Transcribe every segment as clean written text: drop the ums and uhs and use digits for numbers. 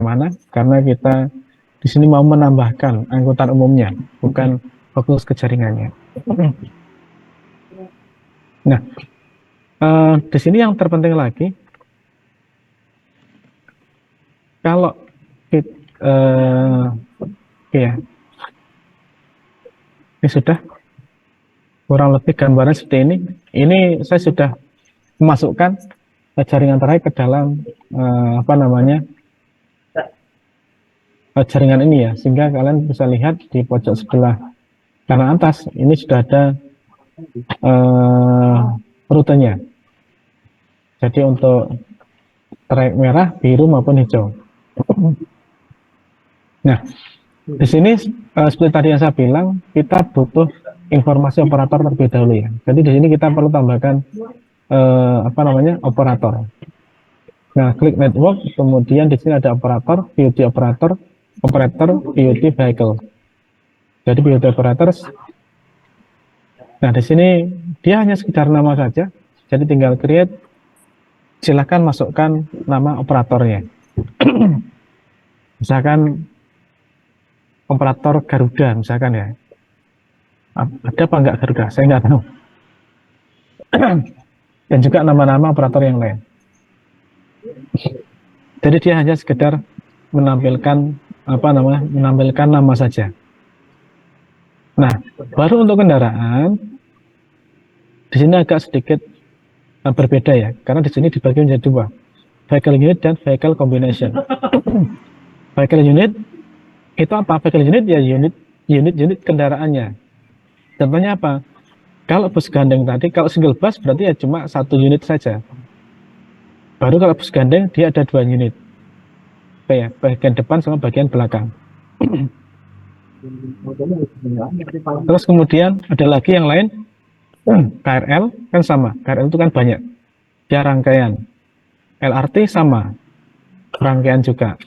Mana? Karena kita di sini mau menambahkan angkutan umumnya, bukan fokus ke jaringannya. Nah, di sini yang terpenting lagi, kalau ya, ini sudah kurang lebih gambaran seperti ini. Ini saya sudah memasukkan jaringan terakhir ke dalam apa namanya jaringan ini ya, sehingga kalian bisa lihat di pojok sebelah kanan atas ini sudah ada rutenya. Jadi untuk trayek merah, biru maupun hijau. Nah, di sini seperti tadi yang saya bilang, kita butuh informasi operator terlebih dahulu ya. Jadi di sini kita perlu tambahkan apa namanya operator. Nah, klik network, kemudian di sini ada operator, PUT operator, operator, PUT vehicle. Jadi PUT operators. Nah, di sini dia hanya sekedar nama saja. Jadi tinggal create, silahkan masukkan nama operatornya. Misalkan operator Garuda, misalkan ya. Ada apa enggak Garuda? Saya nggak tahu. Dan juga nama-nama operator yang lain. Jadi dia hanya sekedar menampilkan apa namanya, menampilkan nama saja. Nah, baru untuk kendaraan di sini agak sedikit berbeda ya, karena di sini dibagi menjadi dua, vehicle unit dan vehicle combination. Vehicle unit itu apa? Vehicle unit ya unit kendaraannya. Contohnya apa? Kalau bus gandeng tadi, kalau single bus berarti ya cuma satu unit saja. Baru kalau bus gandeng dia ada dua unit, ya, bagian depan sama bagian belakang. Terus kemudian ada lagi yang lain, KRL kan sama, KRL itu kan banyak, dia rangkaian. LRT sama, rangkaian juga.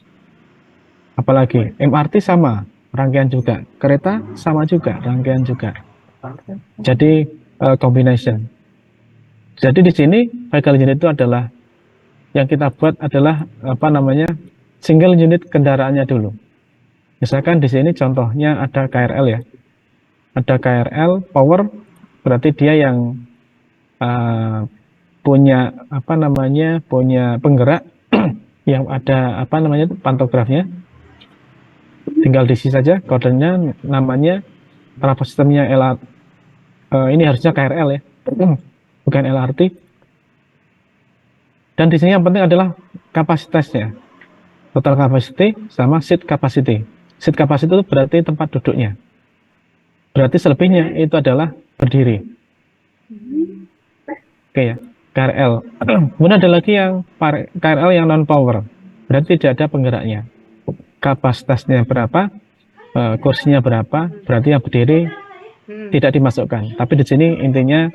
Apalagi MRT sama, rangkaian juga. Kereta sama juga, rangkaian juga. Jadi combination. Jadi di sini vehicle unit itu adalah yang kita buat adalah apa namanya single unit kendaraannya dulu. Misalkan di sini contohnya ada KRL ya, ada KRL power, berarti dia yang punya apa namanya punya penggerak yang ada apa namanya pantografnya, tinggal diisi saja kodenya, namanya rapor sistemnya ini harusnya KRL ya, bukan LRT. Dan di sini yang penting adalah kapasitasnya, total capacity sama seat capacity. Seat capacity itu berarti tempat duduknya, berarti selebihnya itu adalah berdiri. Oke ya, KRL. Kemudian ada lagi yang KRL yang non power, berarti tidak ada penggeraknya. Kapasitasnya berapa, kursinya berapa, berarti yang berdiri tidak dimasukkan. Tapi di sini intinya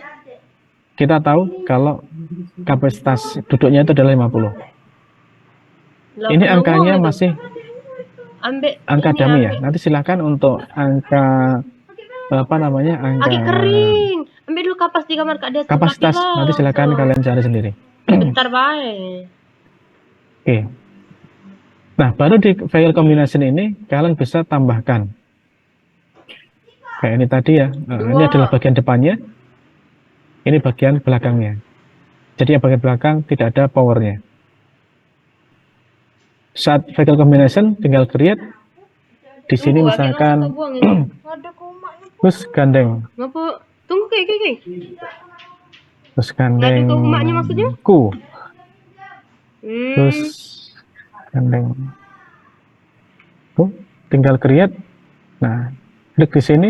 kita tahu kalau kapasitas duduknya itu adalah 50. Ini angkanya masih angka dummy ya. Nanti silakan untuk angka apa namanya angka kering. Ambil dulu kapas di kamar Kak, dia kapasitas. Nanti silakan kalian cari sendiri. Bentar baik. Oke. Nah, baru di file combination ini kalian bisa tambahkan. Kayak ini tadi ya. Ini adalah bagian depannya. Ini bagian belakangnya. Jadi yang bagian belakang tidak ada powernya. Saat vehicle combination tinggal create. Di sini misalkan bus gandeng. Ngapa? Tunggu kayak. Bus gandeng Ngadu ke emaknya maksudnya? ku. Terus gandeng. Tuh, tinggal create. Nah, klik di sini.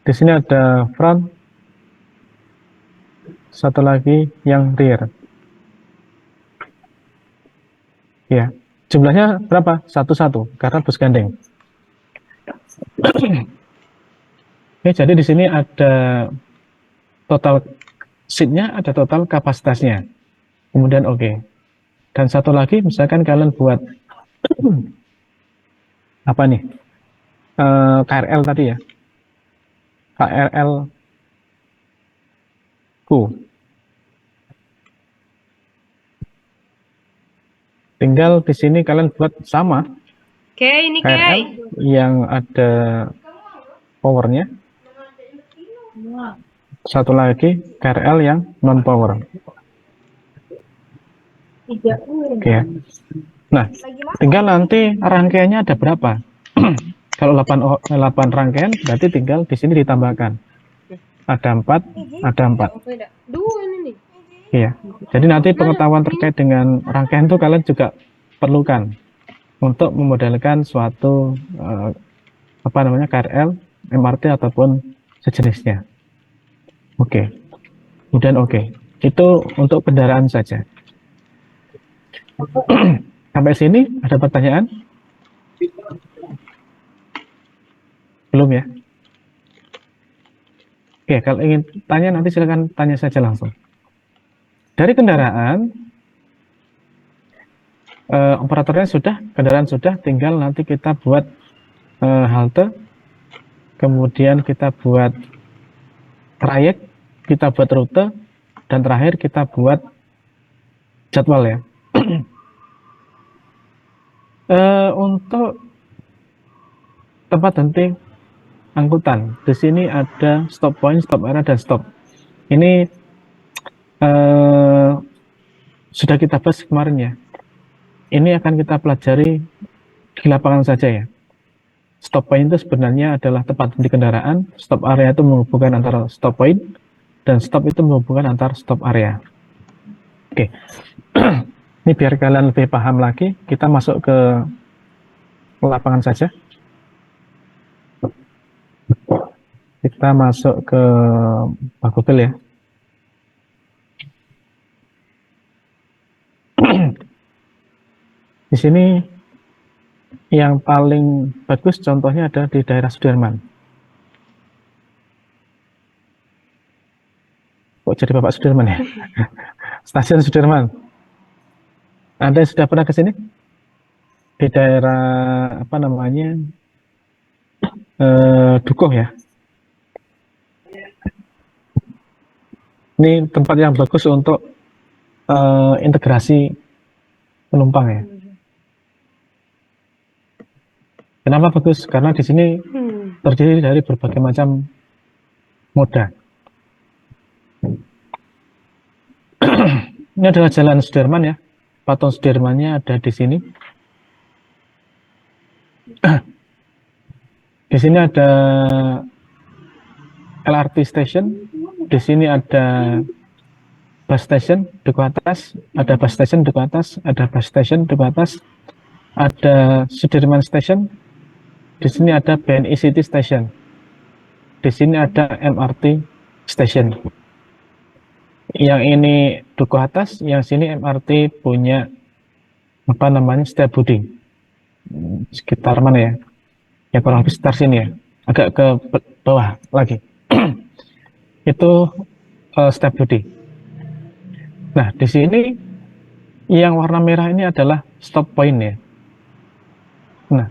Di sini ada front. Satu lagi yang rear. Ya, jumlahnya berapa? Satu-satu karena bus gandeng. Oke, jadi di sini ada total seatnya, ada total kapasitasnya. Kemudian oke. Dan satu lagi, misalkan kalian buat apa nih? KRL tadi ya. KRL ku. Oke. tinggal di sini kalian buat sama Oke, ini KRL yang ada powernya, satu lagi KRL yang non power. Oke ya. Nah, tinggal nanti rangkaiannya ada berapa? Kalau 8 rangkaian berarti tinggal di sini ditambahkan. Ada 4, ada 4. Dua ini nih. Iya. Jadi nanti pengetahuan terkait dengan rangkaian itu kalian juga perlukan untuk memodelkan suatu KRL, MRT ataupun sejenisnya. Oke. Kemudian oke. Itu untuk kendaraan saja. Sampai sini ada pertanyaan? Belum ya? Oke, kalau ingin tanya nanti silakan tanya saja langsung. Dari kendaraan, operatornya sudah, kendaraan sudah, tinggal nanti kita buat halte, kemudian kita buat trayek, kita buat rute, dan terakhir kita buat jadwal ya. Untuk tempat henti angkutan, di sini ada stop point, stop area, dan stop. Ini sudah kita bahas kemarin ya. Ini akan kita pelajari di lapangan saja ya. Stop point itu sebenarnya adalah tempat henti kendaraan, stop area itu menghubungkan antara stop point, dan stop itu menghubungkan antar stop area. Oke. Ini biar kalian lebih paham lagi, kita masuk ke lapangan saja. Kita masuk ke Google ya. Di sini yang paling bagus contohnya ada di daerah Sudirman. Kok jadi Bapak Sudirman ya? Stasiun Sudirman. Anda sudah pernah ke sini? Di daerah apa namanya? Dukuh ya. Ini tempat yang bagus untuk integrasi penumpang ya. Kenapa bagus? Karena di sini terdiri dari berbagai macam moda. Ini adalah Jalan Sudirman ya. Patung Sudirmannya ada di sini. Di sini ada LRT station. Di sini ada bus station duku atas, ada bus station duku atas, ada bus station duku atas, ada Sudirman station. Di sini ada BNI City Station. Di sini ada MRT Station. Yang ini duku atas, yang sini MRT punya apa namanya Setiabudi. Sekitar mana ya? Ya kurang lebih sekitar sini ya. Agak ke bawah lagi. Itu Setiabudi. Nah, di sini yang warna merah ini adalah stop point ya. Nah,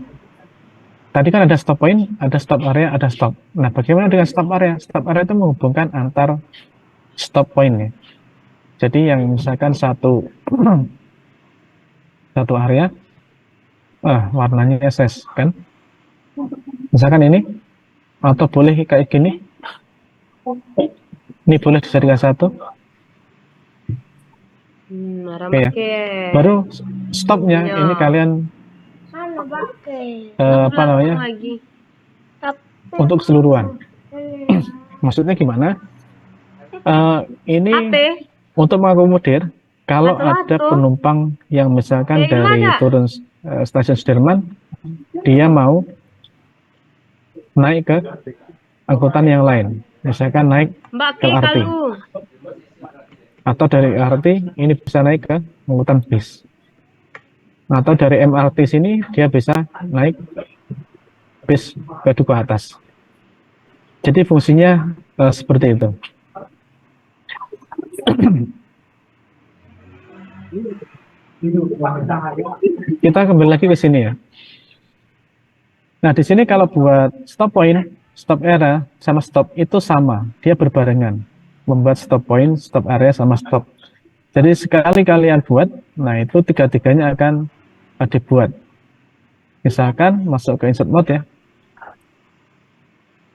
tadi kan ada stop point, ada stop area, ada stop. Nah, bagaimana dengan stop area? Stop area itu menghubungkan antar stop point ya. Jadi yang misalkan satu area, warnanya SS kan? Misalkan ini, atau boleh kayak gini. Ini boleh dijadikan satu. Oke ya. Baru stopnya ini kalian apa namanya? Untuk keseluruhan. Maksudnya gimana? Ini untuk mengakomodir kalau ada penumpang yang misalkan dari turun stasiun Sudirman, dia mau naik ke angkutan yang lain, misalkan naik LRT, atau dari LRT ini bisa naik ke angkutan bis, atau dari MRT sini dia bisa naik bis ke duku atas. Jadi fungsinya seperti itu. Kita kembali lagi ke sini ya. Nah, di sini kalau buat stop point, stop area sama stop itu sama, dia berbarengan. Membuat stop point, stop area sama stop. Jadi sekali kalian buat, nah itu tiga-tiganya akan dibuat. Misalkan masuk ke insert mode ya.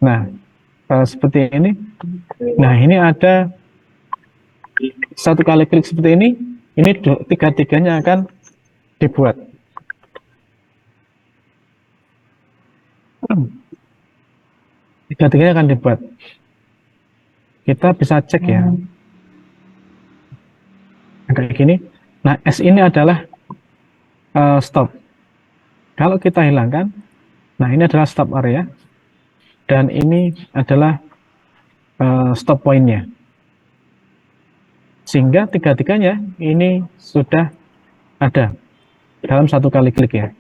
Nah, seperti ini. Nah, ini ada satu kali klik seperti ini tiga-tiganya akan dibuat. Tiga-tiganya akan dibuat. Kita bisa cek ya. Kayak gini. Nah, S ini adalah stop. Kalau kita hilangkan, nah ini adalah stop area. Dan ini adalah stop pointnya. Sehingga tiga-tiganya ini sudah ada dalam satu kali klik ya.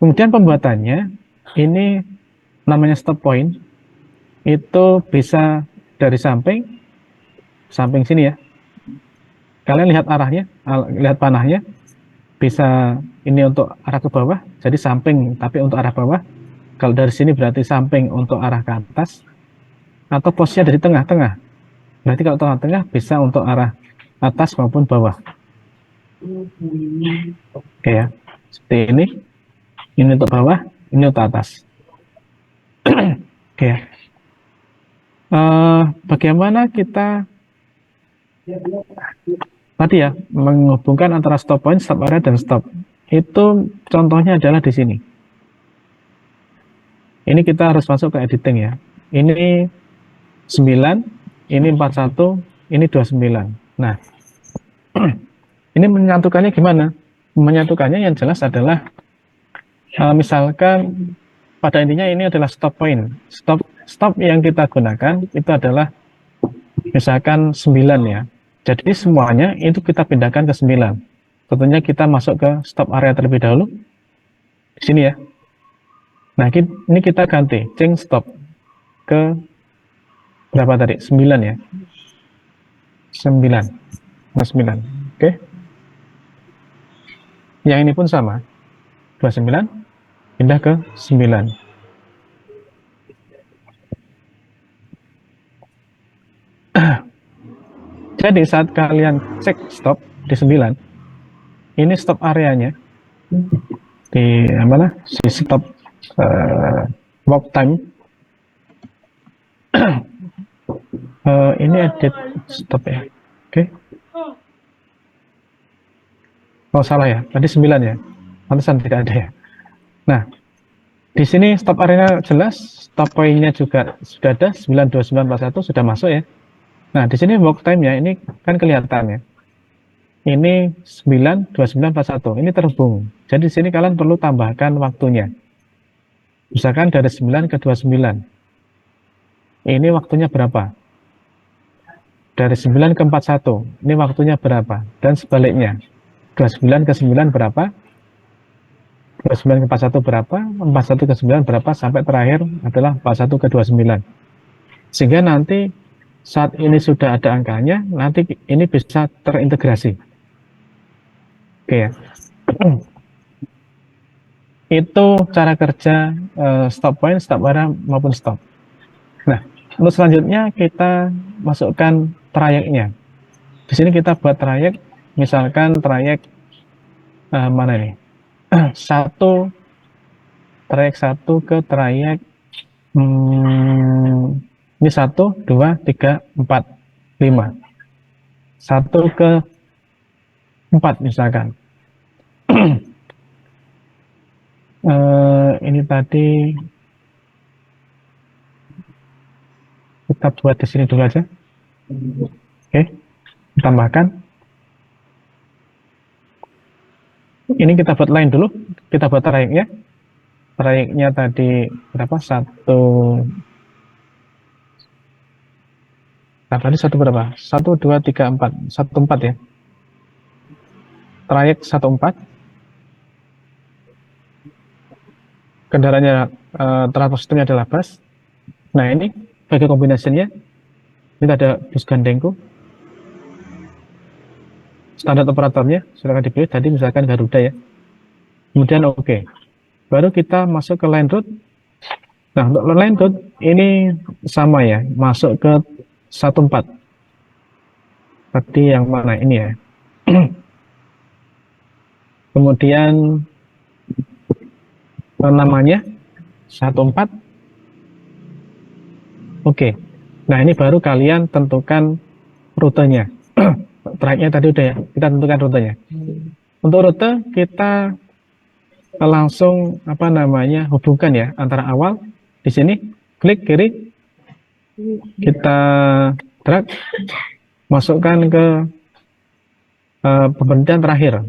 Kemudian pembuatannya, ini namanya stop point, itu bisa dari samping sini ya. Kalian lihat arahnya, lihat panahnya, bisa ini untuk arah ke bawah, jadi samping tapi untuk arah bawah. Kalau dari sini berarti samping untuk arah ke atas, atau posnya dari tengah-tengah. Berarti kalau tengah-tengah bisa untuk arah atas maupun bawah. Oke ya, seperti ini. Ini untuk bawah, ini untuk atas. Oke ya. Bagaimana kita tadi ya menghubungkan antara stop point, stop area, dan stop? Itu contohnya adalah di sini. Ini kita harus masuk ke editing ya. Ini 9, ini 41, ini 29. Nah, ini menyatukannya gimana? Menyatukannya yang jelas adalah misalkan pada intinya ini adalah stop point. Stop yang kita gunakan itu adalah misalkan 9 ya. Jadi semuanya itu kita pindahkan ke 9. Tentunya kita masuk ke stop area terlebih dahulu. Di sini ya. Nah, ini kita ganti change stop ke berapa tadi? 9 ya. 9. Nah, 9. Oke. Yang ini pun sama. 29 pindah ke 9. Jadi saat kalian cek stop di 9, ini stop areanya di mana? Si stop walk time. Ini edit stop ya. Oke. Oh salah ya, tadi 9 ya. Pantesan tidak ada ya. Nah, di sini stop area jelas, stop point-nya juga sudah ada, 92941 sudah masuk ya. Nah, di sini walk time-nya ini kan kelihatan ya. Ini 92941, ini terhubung. Jadi di sini kalian perlu tambahkan waktunya. Misalkan dari 9 ke 29. Ini waktunya berapa? Dari 9 ke 41, ini waktunya berapa? Dan sebaliknya, 29 ke 9 berapa? 29 ke 41 berapa? 41 ke 9 berapa? Sampai terakhir adalah 41 ke 29. Sehingga nanti saat ini sudah ada angkanya, nanti ini bisa terintegrasi. Oke ya. Itu cara kerja stop point, stop area maupun stop. Nah, untuk selanjutnya kita masukkan trayeknya. Di sini kita buat trayek, misalkan trayek mana ini? Trayek 1 ke trayek ini 1, 2, 3, 4, 5. 1 ke 4 misalkan. Ini tadi kita buat di sini dulu aja. Oke, tambahkan. Ini kita buat line dulu. Kita buat trayeknya. Trayeknya tadi berapa? Tadi 1 berapa? 1, 2, 3, 4. 1, 4 ya. Trayek 1, 4. Kendaraannya transport sistemnya adalah bus. Nah ini bagi kombinasinya, ini ada bus gandengku. Standar operatornya silakan dipilih. Tadi misalkan Garuda ya. Kemudian oke. Baru kita masuk ke line route. Nah untuk line route ini sama ya, masuk ke 14. Tadi yang mana ini ya? Kemudian namanya 14. Oke. Nah, ini baru kalian tentukan rutenya. Tracknya tadi udah ya, kita tentukan rutenya. Untuk rute kita langsung apa namanya hubungkan ya antara awal di sini, klik kiri, kita drag, masukkan ke pemberhentian terakhir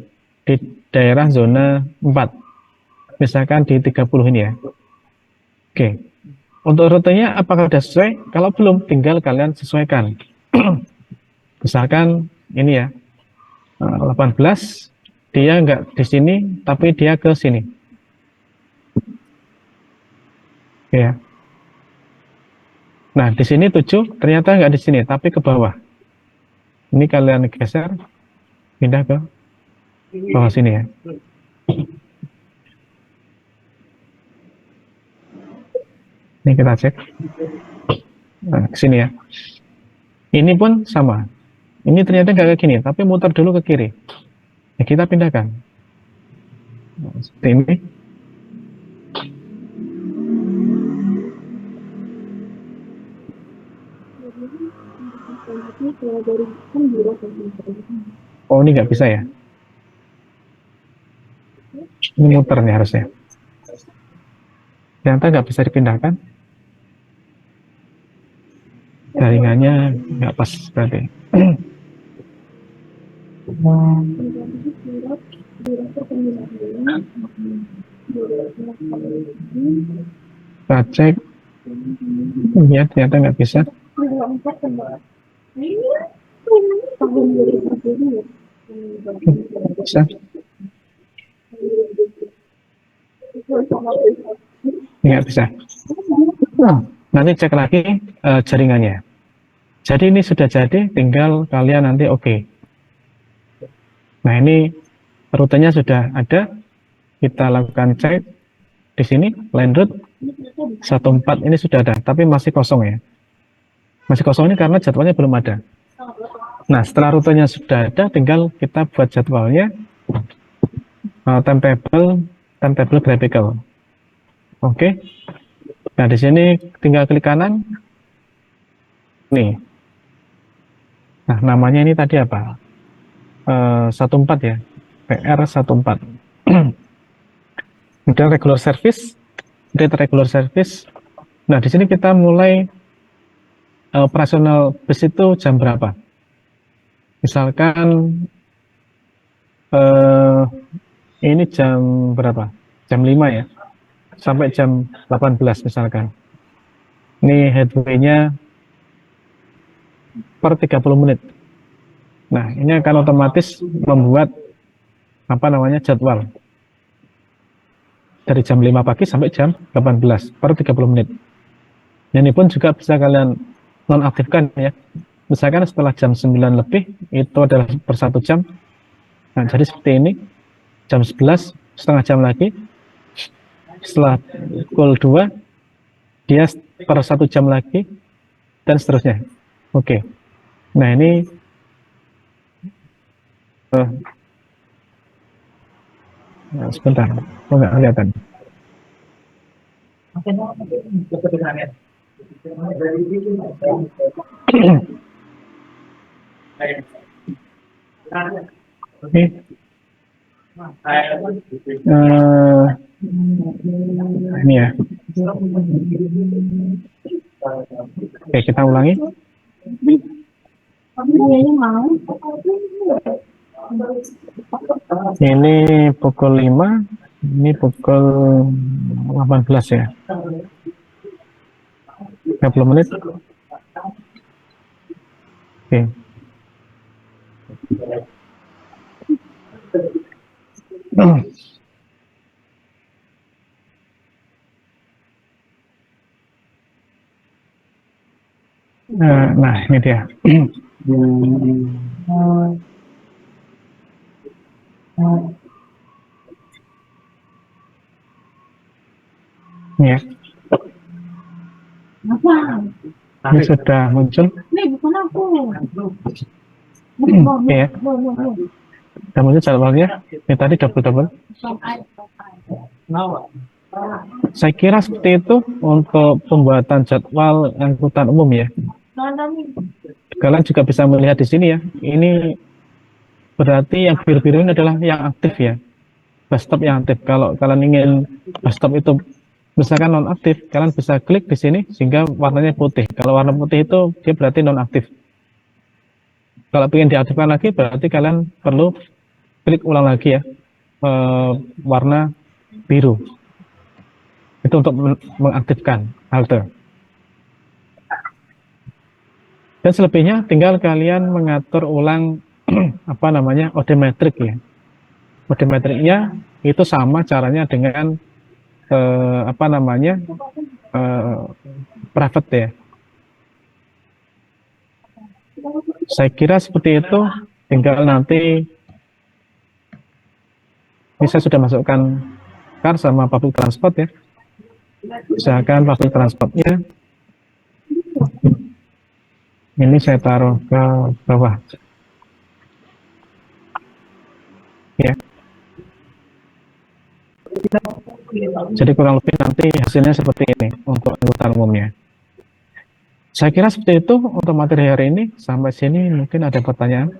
di daerah zona 4, misalkan di 30 ini ya. Oke, untuk rutenya apakah sudah sesuai? Kalau belum, tinggal kalian sesuaikan. Misalkan ini ya, 18, dia nggak di sini, tapi dia ke sini. Oke ya. Nah, di sini 7, ternyata nggak di sini, tapi ke bawah. Ini kalian geser, pindah ke bawah sini ya. Ini kita cek. Nah, ke sini ya. Ini pun sama. Ini ternyata nggak kayak gini, tapi muter dulu ke kiri. Ya, kita pindahkan. Nah, seperti ini. Oh, ini nggak bisa ya? Ini muter nih harusnya. Ternyata nggak bisa dipindahkan. Jaringannya nggak pas berarti. Kita cek. Ya, ternyata nggak bisa. Bisa. Nggak bisa. Nanti cek lagi jaringannya. Jadi ini sudah jadi, tinggal kalian nanti oke. Nah, ini rutenya sudah ada. Kita lakukan cek di sini, line route 14 ini sudah ada, tapi masih kosong ya. Masih kosong ini karena jadwalnya belum ada. Nah, setelah rutenya sudah ada, tinggal kita buat jadwalnya, timetable graphical. Oke. Nah, di sini tinggal klik kanan. Nih. Nah, namanya ini tadi apa? 14 ya. PR14. Kemudian regular service, date regular service. Nah, di sini kita mulai operasional bus itu jam berapa? Misalkan ini jam berapa? Jam 5 ya. Sampai jam 18 misalkan. Ini headway-nya per 30 menit. Nah, ini akan otomatis membuat apa namanya jadwal dari jam 5 pagi sampai jam 18 per 30 menit. Ini pun juga bisa kalian nonaktifkan ya. Misalkan setelah jam 9 lebih itu adalah per 1 jam. Nah, jadi seperti ini. Jam 11 setengah jam lagi. Setelah pukul 2 dia per 1 jam lagi dan seterusnya. Oke. Nah, ini nah, sebentar, nggak kelihatan. Oke. Ini ya. Oke, kita ulangi. Ini pukul 5, ini pukul 18 ya. 30 menit. Oke. Nah, ini dia. Ya. Ini sudah muncul. Oke ya. Kemudian jadwalnya, ini tadi double-double. Saya kira seperti itu untuk pembuatan jadwal angkutan umum ya. Kalian juga bisa melihat di sini ya. Ini berarti yang biru-biru ini adalah yang aktif ya. Bus stop yang aktif. Kalau kalian ingin bus stop itu misalkan non-aktif, kalian bisa klik di sini sehingga warnanya putih. Kalau warna putih itu dia berarti non-aktif. Kalau ingin diaktifkan lagi, berarti kalian perlu klik ulang lagi ya, warna biru. Itu untuk mengaktifkan halte. Dan selebihnya tinggal kalian mengatur ulang apa namanya odometrik ya. Odometriknya itu sama caranya dengan apa namanya private ya. Saya kira seperti itu. Tinggal nanti ini saya sudah masukkan car sama public transport ya. Misalkan public transportnya ini saya taruh ke bawah ya. Jadi kurang lebih nanti hasilnya seperti ini untuk angkutan umumnya. Saya kira seperti itu untuk materi hari ini. Sampai sini mungkin ada pertanyaan.